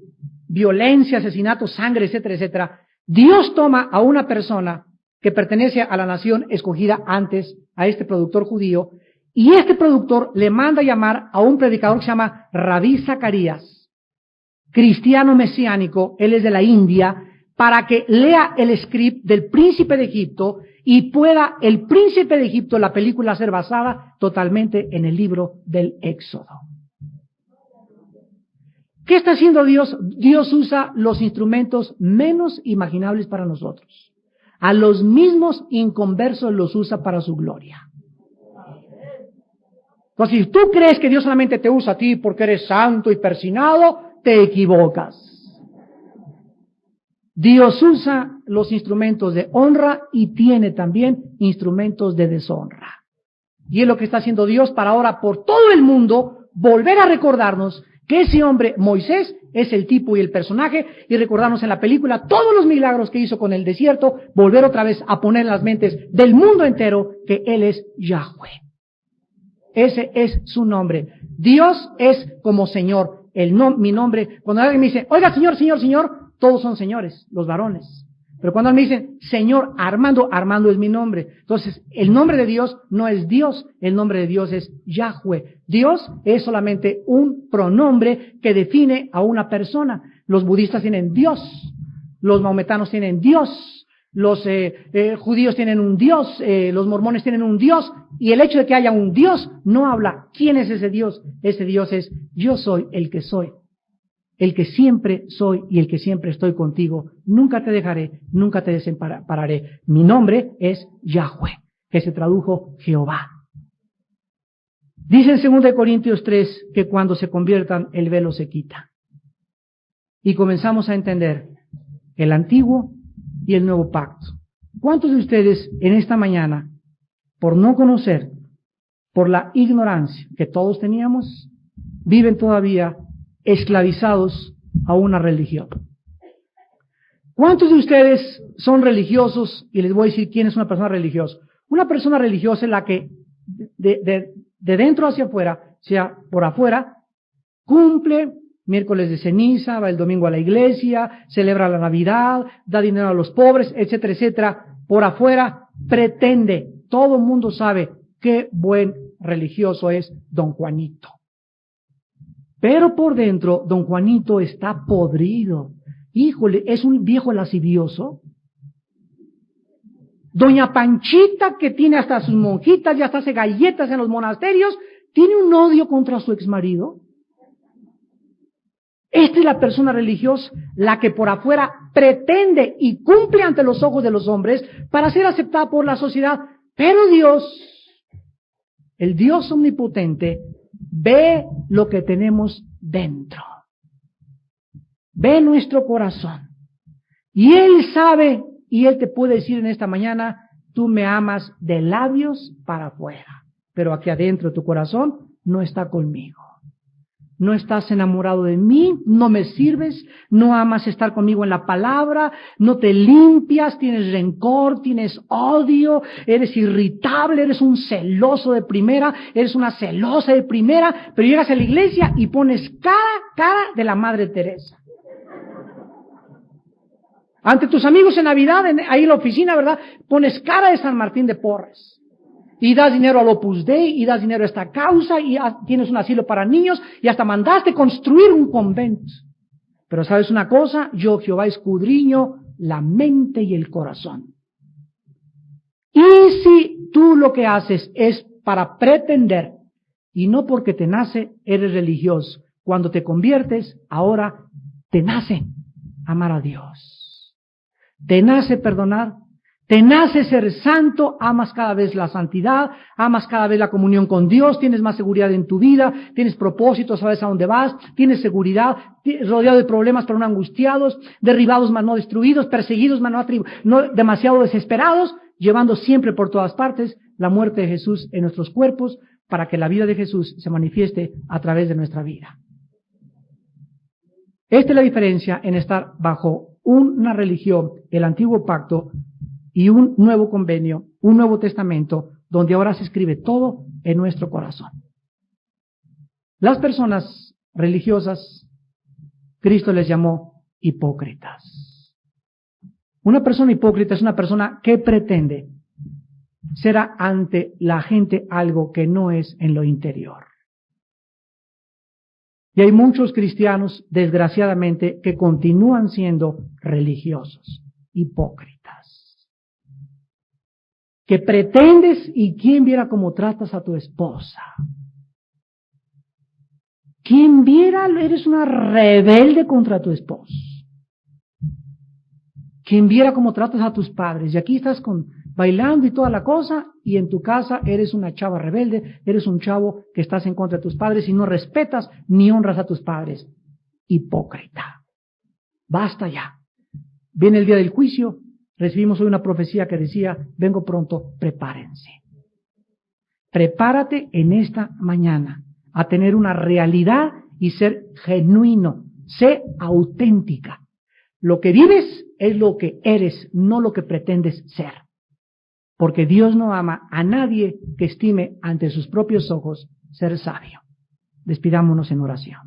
violencia, asesinatos, sangre, etcétera, etcétera, Dios toma a una persona que pertenece a la nación escogida antes, a este productor judío, y este productor le manda llamar a un predicador que se llama Rabí Zacarías, cristiano mesiánico, él es de la India, para que lea el script del Príncipe de Egipto y pueda el Príncipe de Egipto, la película, ser basada totalmente en el libro del Éxodo. ¿Qué está haciendo Dios? Dios usa los instrumentos menos imaginables para nosotros. A los mismos inconversos los usa para su gloria. Entonces, si tú crees que Dios solamente te usa a ti porque eres santo y persinado, te equivocas. Dios usa los instrumentos de honra y tiene también instrumentos de deshonra. Y es lo que está haciendo Dios para ahora por todo el mundo volver a recordarnos que ese hombre, Moisés, es el tipo y el personaje, y recordarnos en la película todos los milagros que hizo con el desierto, volver otra vez a poner en las mentes del mundo entero que Él es Yahweh. Ese es su nombre. Dios es como Señor. Mi nombre, cuando alguien me dice, oiga, Señor, Señor, Señor, todos son señores, los varones. Pero cuando me dicen, Señor Armando, Armando es mi nombre. Entonces, el nombre de Dios no es Dios, el nombre de Dios es Yahweh. Dios es solamente un pronombre que define a una persona. Los budistas tienen Dios, los maometanos tienen Dios, los judíos tienen un Dios, los mormones tienen un Dios, y el hecho de que haya un Dios no habla quién es ese Dios. Ese Dios es yo soy el que soy. El que siempre soy y el que siempre estoy contigo. Nunca te dejaré, nunca te desampararé. Mi nombre es Yahweh, que se tradujo Jehová. Dice en 2 Corintios 3 que cuando se conviertan el velo se quita. Y comenzamos a entender el antiguo y el nuevo pacto. ¿Cuántos de ustedes en esta mañana, por no conocer, por la ignorancia que todos teníamos, viven todavía esclavizados a una religión? ¿Cuántos de ustedes son religiosos? Y les voy a decir quién es una persona religiosa. Una persona religiosa es la que de dentro hacia afuera, sea por afuera, cumple miércoles de ceniza, va el domingo a la iglesia, celebra la Navidad, da dinero a los pobres, etcétera, etcétera. Por afuera pretende, todo el mundo sabe qué buen religioso es don Juanito. Pero por dentro, don Juanito está podrido. Híjole, es un viejo lascivioso. Doña Panchita, que tiene hasta sus monjitas y hasta hace galletas en los monasterios, tiene un odio contra su exmarido. Esta es la persona religiosa, la que por afuera pretende y cumple ante los ojos de los hombres para ser aceptada por la sociedad. Pero Dios, el Dios omnipotente, ve lo que tenemos dentro. Ve nuestro corazón. Y Él sabe, y Él te puede decir en esta mañana, tú me amas de labios para afuera, pero aquí adentro tu corazón no está conmigo. No estás enamorado de mí, no me sirves, no amas estar conmigo en la palabra, no te limpias, tienes rencor, tienes odio, eres irritable, eres un celoso de primera, eres una celosa de primera, pero llegas a la iglesia y pones cara de la Madre Teresa. Ante tus amigos en Navidad, ahí en la oficina, ¿verdad? Pones cara de San Martín de Porres. Y das dinero al Opus Dei, y das dinero a esta causa, y tienes un asilo para niños, y hasta mandaste construir un convento. Pero ¿sabes una cosa? Yo, Jehová, escudriño la mente y el corazón. Y si tú lo que haces es para pretender, y no porque te nace, eres religioso. Cuando te conviertes, ahora te nace amar a Dios. Te nace perdonar. Te nace ser santo, amas cada vez la santidad, amas cada vez la comunión con Dios, tienes más seguridad en tu vida, tienes propósito, sabes a dónde vas, tienes seguridad, rodeado de problemas pero no angustiados, derribados mas no destruidos, perseguidos mas no demasiado desesperados, llevando siempre por todas partes la muerte de Jesús en nuestros cuerpos para que la vida de Jesús se manifieste a través de nuestra vida. Esta es la diferencia en estar bajo una religión, el antiguo pacto, y un nuevo convenio, un nuevo testamento, donde ahora se escribe todo en nuestro corazón. Las personas religiosas, Cristo les llamó hipócritas. Una persona hipócrita es una persona que pretende ser ante la gente algo que no es en lo interior. Y hay muchos cristianos, desgraciadamente, que continúan siendo religiosos, hipócritas. Que pretendes y quién viera cómo tratas a tu esposa. Quien viera, eres una rebelde contra tu esposo. Quien viera cómo tratas a tus padres. Y aquí estás bailando y toda la cosa, y en tu casa eres una chava rebelde, eres un chavo que estás en contra de tus padres y no respetas ni honras a tus padres. Hipócrita. Basta ya. Viene el día del juicio. Recibimos hoy una profecía que decía, vengo pronto, prepárense. Prepárate en esta mañana a tener una realidad y ser genuino, sé auténtica. Lo que vives es lo que eres, no lo que pretendes ser. Porque Dios no ama a nadie que estime ante sus propios ojos ser sabio. Despidámonos en oración.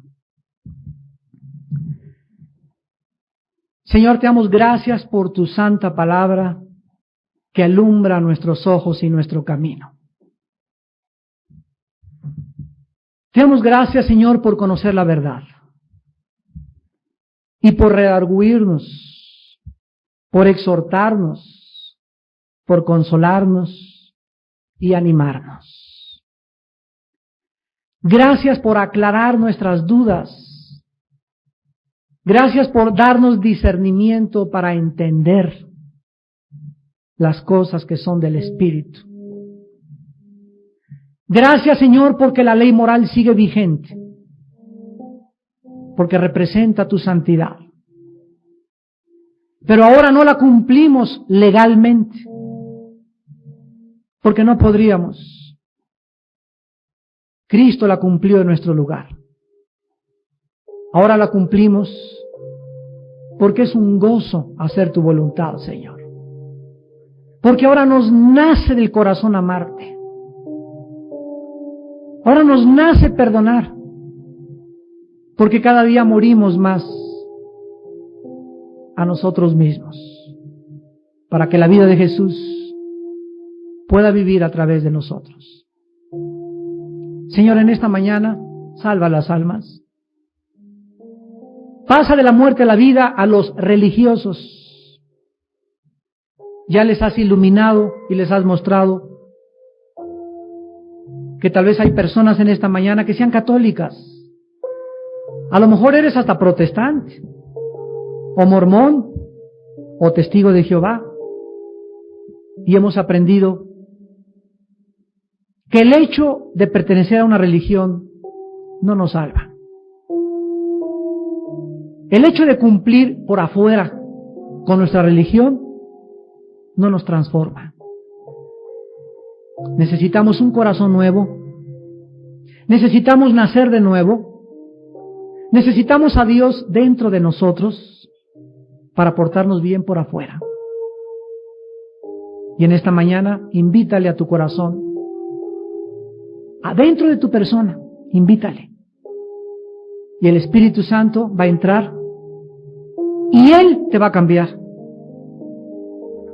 Señor, te damos gracias por tu santa palabra que alumbra nuestros ojos y nuestro camino. Te damos gracias, Señor, por conocer la verdad y por redarguirnos, por exhortarnos, por consolarnos y animarnos. Gracias por aclarar nuestras dudas. Gracias por darnos discernimiento para entender las cosas que son del Espíritu. Gracias, Señor, porque la ley moral sigue vigente, porque representa tu santidad. Pero ahora no la cumplimos legalmente, porque no podríamos. Cristo la cumplió en nuestro lugar. Ahora la cumplimos porque es un gozo hacer tu voluntad, Señor. Porque ahora nos nace del corazón amarte. Ahora nos nace perdonar, porque cada día morimos más a nosotros mismos, para que la vida de Jesús pueda vivir a través de nosotros. Señor, en esta mañana, salva las almas. Pasa de la muerte a la vida a los religiosos. Ya les has iluminado y les has mostrado que tal vez hay personas en esta mañana que sean católicas. A lo mejor eres hasta protestante, o mormón, o testigo de Jehová. Y hemos aprendido que el hecho de pertenecer a una religión no nos salva. El hecho de cumplir por afuera con nuestra religión no nos transforma. Necesitamos un corazón nuevo. Necesitamos nacer de nuevo. Necesitamos a Dios dentro de nosotros para portarnos bien por afuera. Y en esta mañana, invítale a tu corazón, adentro de tu persona, invítale. Y el Espíritu Santo va a entrar y Él te va a cambiar.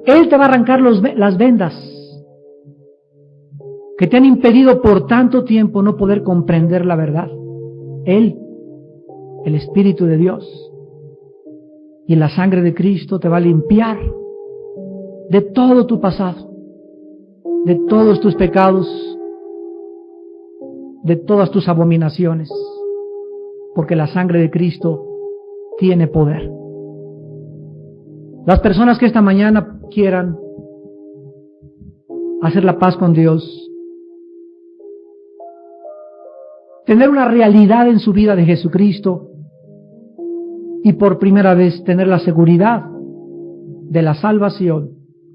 Él te va a arrancar las vendas que te han impedido por tanto tiempo no poder comprender la verdad. Él, el Espíritu de Dios, y la sangre de Cristo te va a limpiar de todo tu pasado, de todos tus pecados, de todas tus abominaciones, porque la sangre de Cristo tiene poder. Las personas que esta mañana quieran hacer la paz con Dios, tener una realidad en su vida de Jesucristo y por primera vez tener la seguridad de la salvación,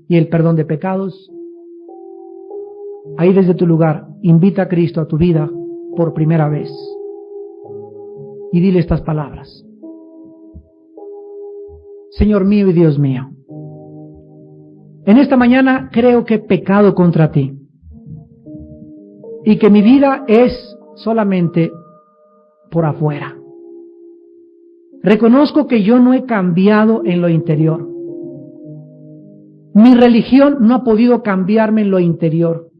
y el perdón de pecados, ahí desde tu lugar, invita a Cristo a tu vida por primera vez y dile estas palabras: Señor mío y Dios mío, en esta mañana creo que he pecado contra ti y que mi vida es solamente por afuera. Reconozco que yo no he cambiado en lo interior. Mi religión no ha podido cambiarme en lo interior,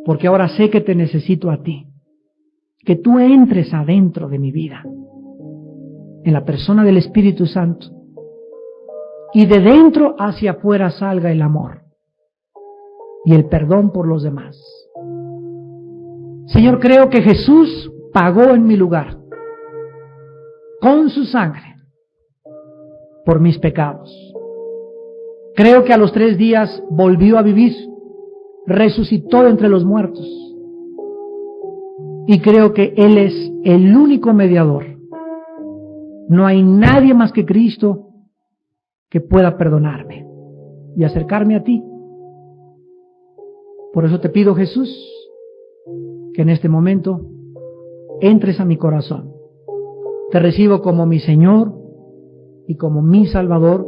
porque ahora sé que te necesito a ti, que tú entres adentro de mi vida, en la persona del Espíritu Santo, y de dentro hacia afuera salga el amor y el perdón por los demás. Señor, creo que Jesús pagó en mi lugar, con su sangre, por mis pecados. Creo que a los 3 días volvió a vivir, resucitó entre los muertos. Y creo que Él es el único mediador. No hay nadie más que Cristo que pueda perdonarme y acercarme a ti. Por eso te pido, Jesús, que en este momento entres a mi corazón. Te recibo como mi Señor y como mi Salvador.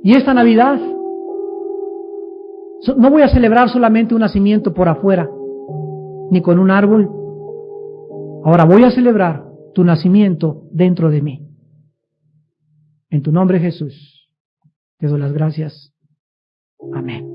Y esta Navidad no voy a celebrar solamente un nacimiento por afuera, ni con un árbol. Ahora voy a celebrar tu nacimiento dentro de mí. En tu nombre, Jesús, te doy las gracias. Amén.